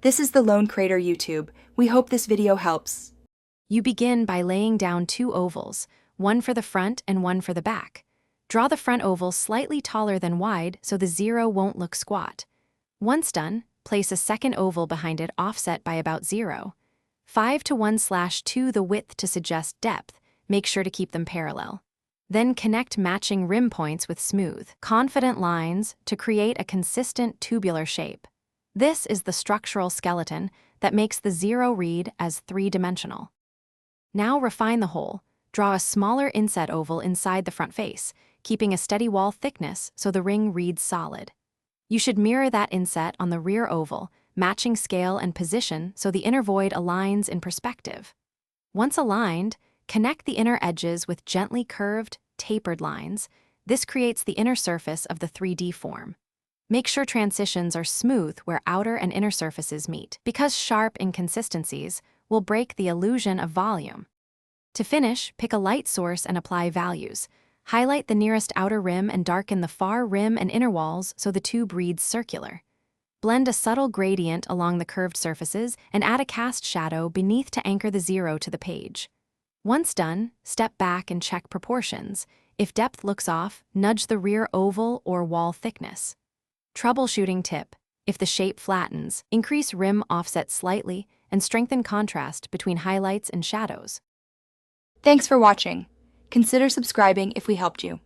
This is the Lone Crater YouTube. We hope this video helps. You begin by laying down two ovals, one for the front and one for the back. Draw the front oval slightly taller than wide so the zero won't look squat. Once done, place a second oval behind it offset by about 0.5 to 1/2 the width to suggest depth. Make sure to keep them parallel. Then connect matching rim points with smooth, confident lines to create a consistent tubular shape. This is the structural skeleton that makes the zero read as three-dimensional. Now refine the whole. Draw a smaller inset oval inside the front face, keeping a steady wall thickness so the ring reads solid. You should mirror that inset on the rear oval, matching scale and position so the inner void aligns in perspective. Once aligned, connect the inner edges with gently curved, tapered lines. This creates the inner surface of the 3D form. Make sure transitions are smooth where outer and inner surfaces meet, because sharp inconsistencies will break the illusion of volume. To finish, pick a light source and apply values. Highlight the nearest outer rim and darken the far rim and inner walls so the tube reads circular. Blend a subtle gradient along the curved surfaces and add a cast shadow beneath to anchor the zero to the page. Once done, step back and check proportions. If depth looks off, nudge the rear oval or wall thickness. Troubleshooting tip: if the shape flattens, increase rim offset slightly and strengthen contrast between highlights and shadows. Thanks for watching. Consider subscribing if we helped you.